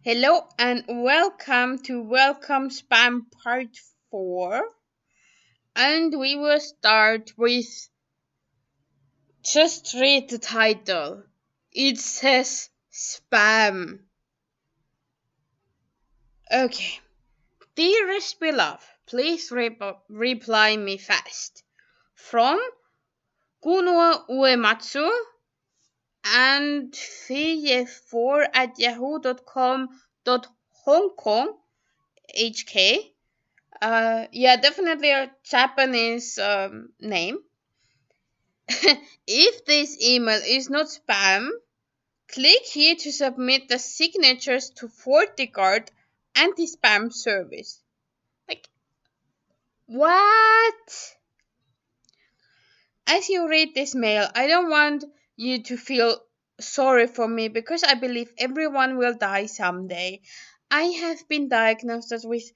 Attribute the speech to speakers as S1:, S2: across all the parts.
S1: Hello and welcome to Welcome Spam Part 4. And we will start with just read the title. It says spam. Okay. Dearest beloved, please reply me fast. From Kuno Uematsu and fie4 at yahoo.com.hong Kong HK. Yeah, definitely a Japanese name. If this email is not spam, click here to submit the signatures to FortiGuard anti-spam service. Like, what? As you read this mail, I don't want you to feel sorry for me because I believe everyone will die someday. I have been diagnosed with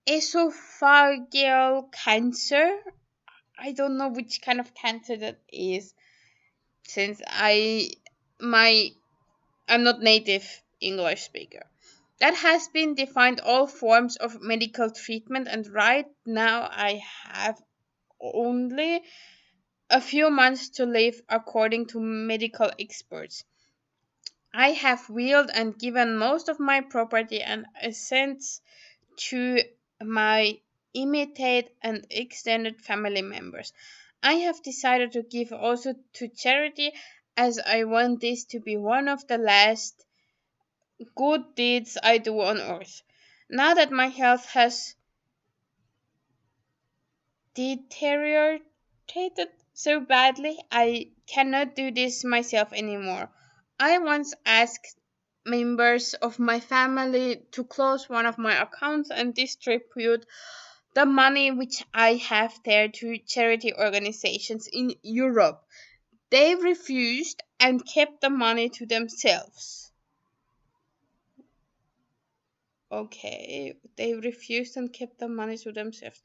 S1: esophageal cancer. I don't know which kind of cancer that is, since I'm not native English speaker. That has been defined all forms of medical treatment, and right now I have only a few months to live according to medical experts. I have willed and given most of my property and assets to my immediate and extended family members. I have decided to give also to charity, as I want this to be one of the last good deeds I do on earth. Now that my health has deteriorated so badly, I cannot do this myself anymore. I once asked members of my family to close one of my accounts and distribute the money which I have there to charity organizations in Europe. They refused and kept the money to themselves. Okay, they refused and kept the money to themselves.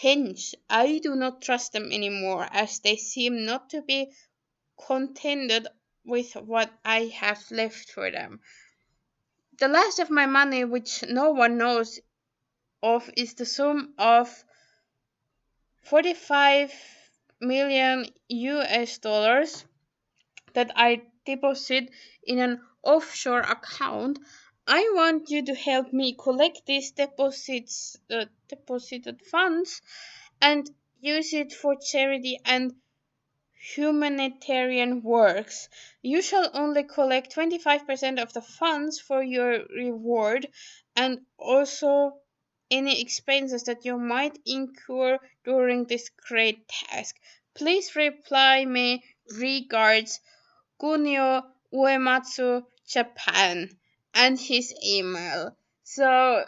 S1: Hence, I do not trust them anymore, as they seem not to be contented with what I have left for them. The last of my money, which no one knows of, is the sum of 45 million US dollars that I deposit in an offshore account. I want you to help me collect these deposited funds and use it for charity and humanitarian works. You shall only collect 25% of the funds for your reward, and also any expenses that you might incur during this great task. Please reply me. Regards, Kunio Uematsu, Japan, and his email. So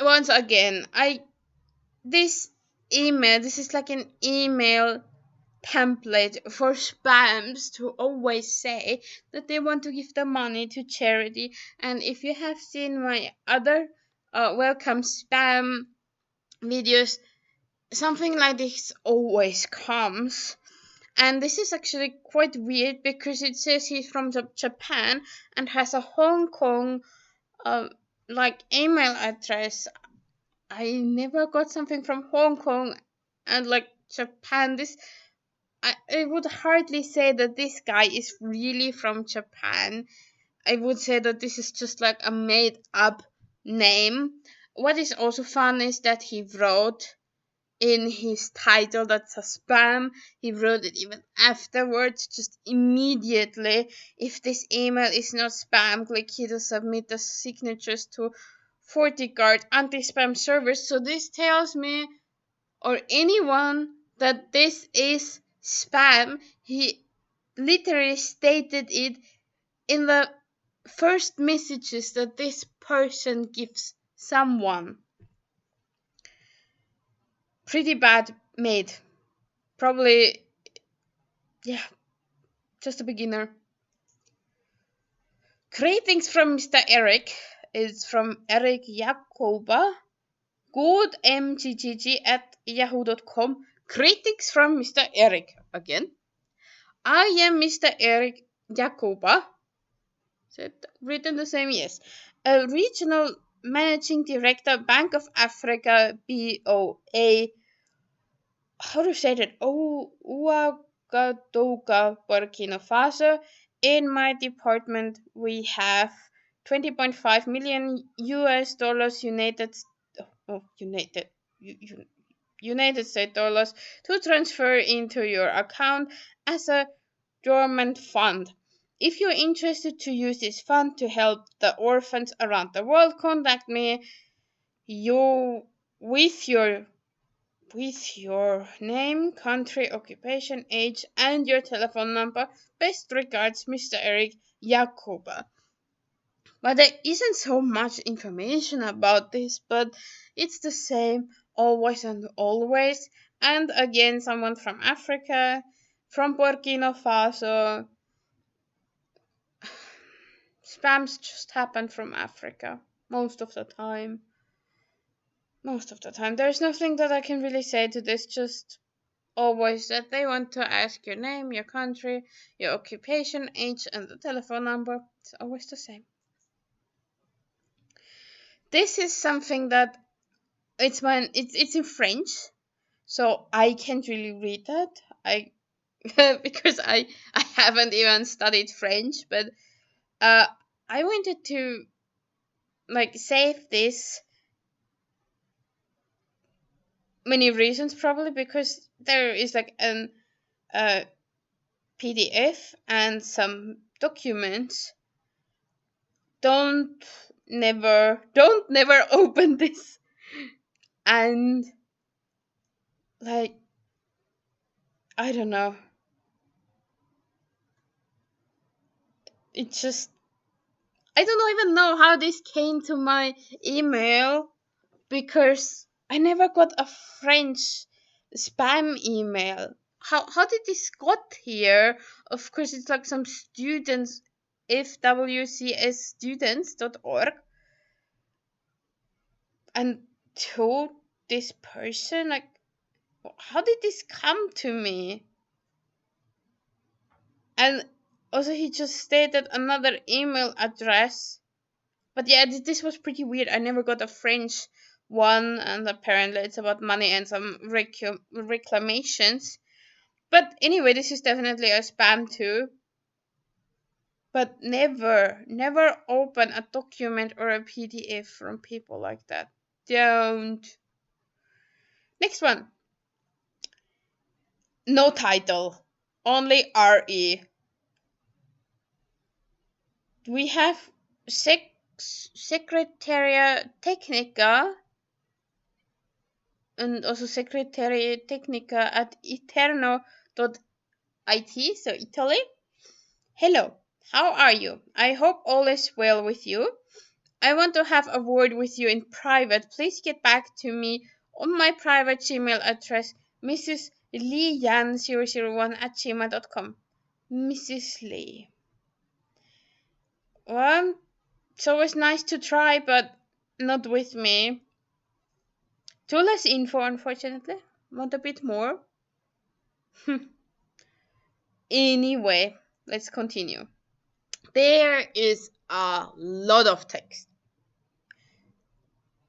S1: once again, I this this is like an email template for spams to always say that they want to give the money to charity. And if you have seen my other welcome spam videos, something like this always comes. And this is actually quite weird because it says he's from Japan and has a Hong Kong uh, like email address. I never got something from Hong Kong and like Japan. I would hardly say that this guy is really from Japan. I would say that this is just like a made up name. What is also fun is that he wrote in his title that's a spam. He wrote it even afterwards, just immediately. If this email is not spam, click here to submit the signatures to FortiGuard anti-spam service. So this tells me or anyone that this is spam. He literally stated it in the first messages that this person gives someone. Pretty bad made. Probably, yeah, just a beginner. Greetings from Mr. Eric. It's from Eric Jacoba. Good mggg at yahoo.com. Greetings from Mr. Eric again. I am Mr. Eric Jacoba. Is it written the same? Yes. A regional managing director, Bank of Africa, BOA. How to say that? Oh, Ouagadougou, Burkina Faso. In my department, we have 20.5 million US dollars United States dollars to transfer into your account as a dormant fund. If you're interested to use this fund to help the orphans around the world, contact me. You with your name, country, occupation, age, and your telephone number. Best regards, Mr. Eric Jacoba. But there isn't so much information about this, but it's the same always and always. And again, someone from Africa, from Burkina Faso. Spams just happen from Africa most of the time. Most of the time. There's nothing that I can really say to this, just always that they want to ask your name, your country, your occupation, age, and the telephone number. It's always the same. This is something that it's in French, so I can't really read that. I because I haven't even studied French, but uh I wanted to like save this many reasons, probably because there is like an uh PDF and some documents. Don't never open this. And like, I don't know, it just, I don't even know how this came to my email, because I never got a French spam email. How did this got here? Of course, it's like some students, fwcsstudents.org, and to this person, like, how did this come to me? And also, he just stated another email address. But yeah, this was pretty weird. I never got a French one, and apparently it's about money and some reclamations. But anyway, this is definitely a spam too. But never open a document or a PDF from people like that. Don't. Next one. No title. Only RE. We have Secretaria Technica, and also Secretaria Technica at Eterno.it, so Italy. Hello, how are you? I hope all is well with you. I want to have a word with you in private. Please get back to me on my private Gmail address, Mrs. Leeyan001 at gmail.com. Mrs. Lee. Well, it's always nice to try, but not with me. Too less info, unfortunately. Want a bit more? Anyway, let's continue. There is a lot of text.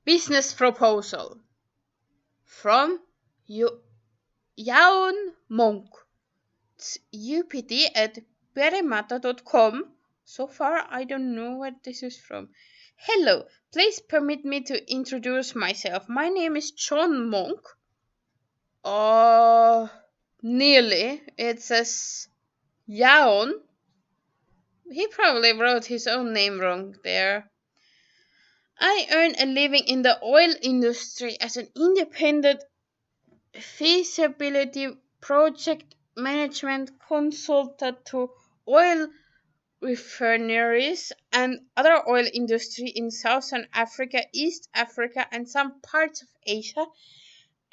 S1: Business proposal from Jaun Monk. It's UPD at beremata.com. So far, I don't know what this is from. Hello, please permit me to introduce myself. My name is John Monk. Nearly. It says Jaun. He probably wrote his own name wrong there. I earn a living in the oil industry as an independent feasibility project management consultant to oil refineries and other oil industry in Southern Africa, East Africa, and some parts of Asia.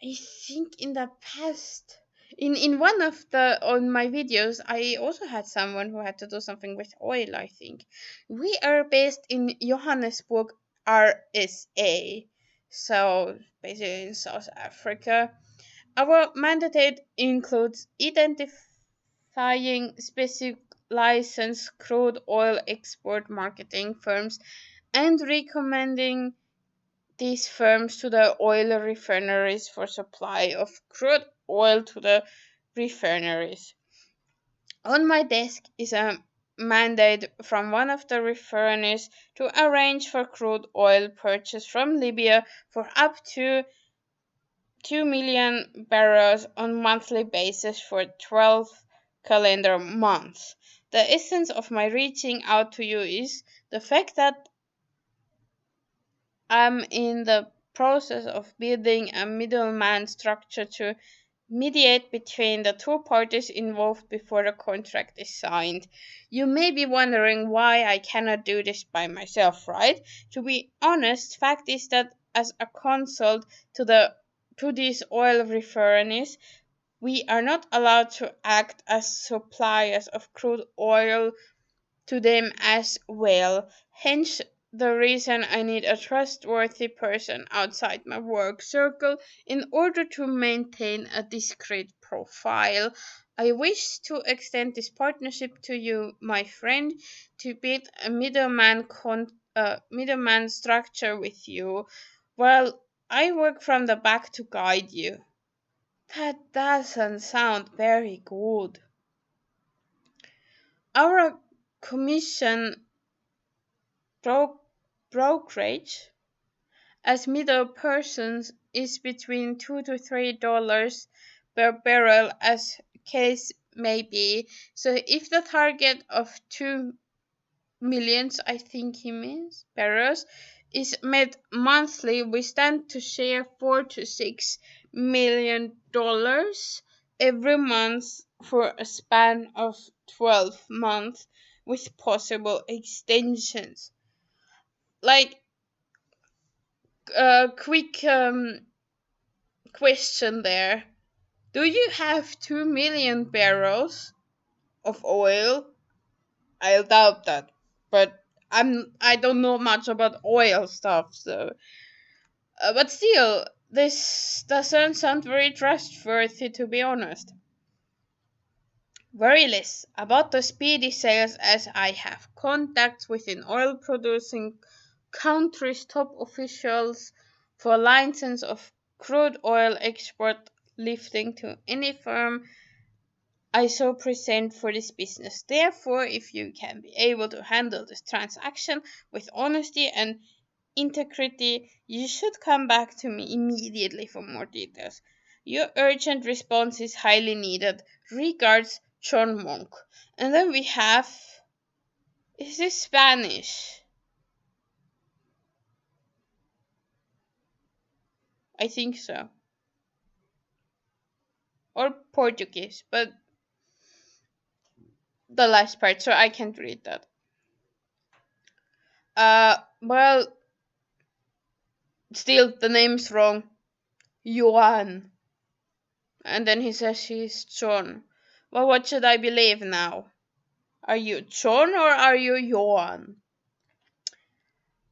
S1: I think in the past, in one of the on my videos, I also had someone who had to do something with oil. I think we are based in Johannesburg, RSA, so basically in South Africa. Our mandate includes identifying licensed crude oil export marketing firms and recommending these firms to the oil refineries for supply of crude oil to the refineries. On my desk is a mandate from one of the refineries to arrange for crude oil purchase from Libya for up to 2 million barrels on monthly basis for 12 calendar months. The essence of my reaching out to you is the fact that I'm in the process of building a middleman structure to mediate between the two parties involved before the contract is signed. You may be wondering why I cannot do this by myself, right? To be honest, fact is that as a consult to these oil refineries, we are not allowed to act as suppliers of crude oil to them as well. Hence, the reason I need a trustworthy person outside my work circle in order to maintain a discreet profile. I wish to extend this partnership to you, my friend, to build a middleman structure with you, while I work from the back to guide you. That doesn't sound very good. Our commission bro- brokerage as middle persons is between $2 to $3 per barrel as case may be. So if the target of 2 millions, I think he means barrels, is met monthly, we stand to share $4 to $6 million every month for a span of 12 months with possible extensions. Like a quick question there. Do you have 2 million barrels of oil? I doubt that, but I don't know much about oil stuff, so but still, this doesn't sound very trustworthy, to be honest. Very less about the speedy sales, as I have contacts within oil producing countries' top officials for license of crude oil export lifting to any firm I so present for this business. Therefore, if you can be able to handle this transaction with honesty and integrity, you should come back to me immediately for more details. Your urgent response is highly needed. Regards, John Monk. And then we have. Is this Spanish? I think so. Or Portuguese, but the last part, so I can't read that. Well, still, the name's wrong. Johan. And then he says he's John. Well, what should I believe now? Are you John or are you Johan?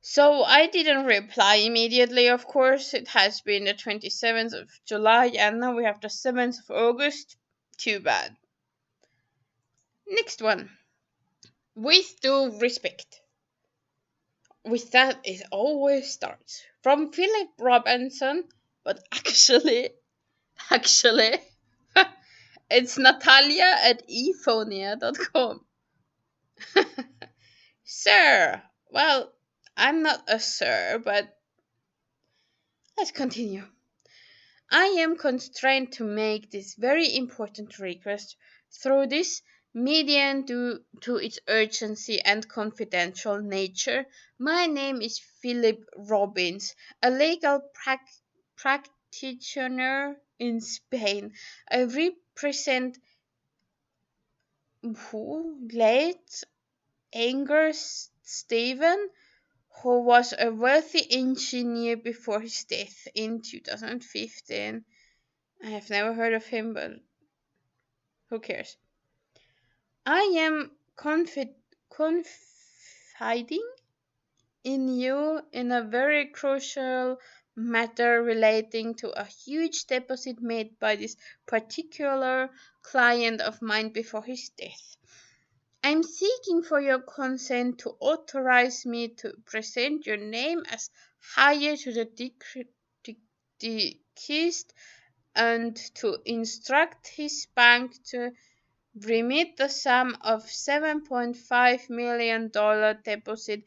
S1: So I didn't reply immediately, of course. It has been the 27th of July and now we have the 7th of August. Too bad. Next one. With due respect. With that, it always starts. From Philip Robinson, but actually, it's Natalia at ephonia.com. Sir, well, I'm not a sir, but let's continue. I am constrained to make this very important request through this medium due to its urgency and confidential nature. My name is Philip Robbins, a legal practitioner in Spain. I represent late Angus Stephen, who was a wealthy engineer before his death in 2015. I have never heard of him, but who cares? I am confiding in you in a very crucial matter relating to a huge deposit made by this particular client of mine before his death. I'm seeking for your consent to authorize me to present your name as hire to the deceased and to instruct his bank to remit the sum of $7.5 million deposit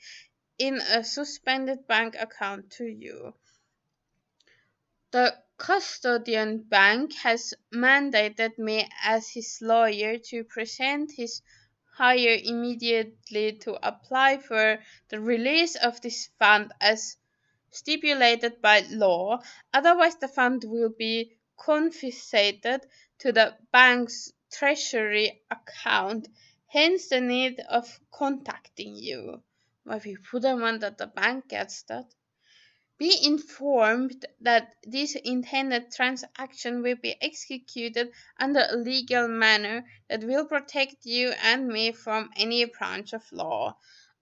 S1: in a suspended bank account to you. The custodian bank has mandated me as his lawyer to present his hire immediately to apply for the release of this fund as stipulated by law. Otherwise, the fund will be confiscated to the bank's treasury account. Hence, the need of contacting you. Why we wouldn't want that the bank gets that. Be informed that this intended transaction will be executed under a legal manner that will protect you and me from any branch of law.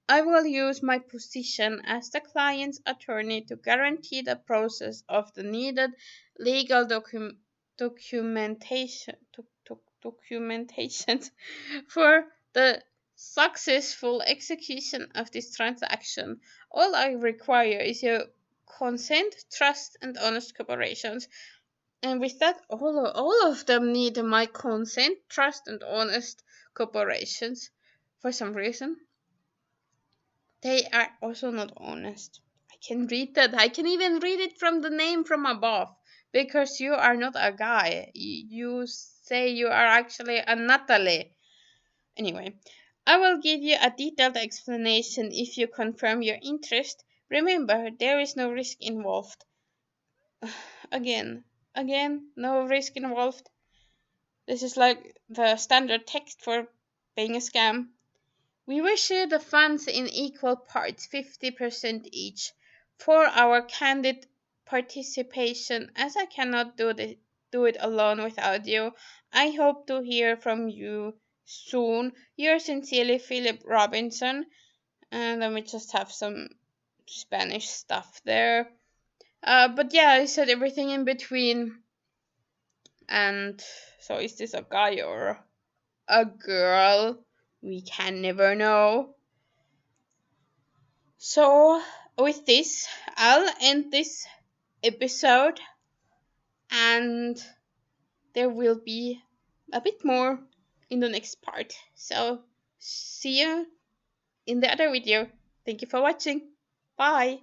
S1: I will use my position as the client's attorney to guarantee the process of the needed legal documentation documentation for the successful execution of this transaction. All I require is your consent, trust, and honest cooperation. And with that, all of them need my consent, trust, and honest cooperations. For some reason, they are also not honest. I can read that. I can even read it from the name from above. Because you are not a guy. You say you are actually a Natalie. Anyway, I will give you a detailed explanation if you confirm your interest. Remember, there is no risk involved. Again, no risk involved. This is like the standard text for paying a scam. We will share the funds in equal parts, 50% each, for our candid participation. As I cannot do it alone without you, I hope to hear from you soon. Yours sincerely, Philip Robinson. And let me just have some Spanish stuff there. But yeah, I said everything in between. And so, is this a guy or a girl? We can never know. So, with this, I'll end this episode, and there will be a bit more in the next part. So, see you in the other video. Thank you for watching. Bye.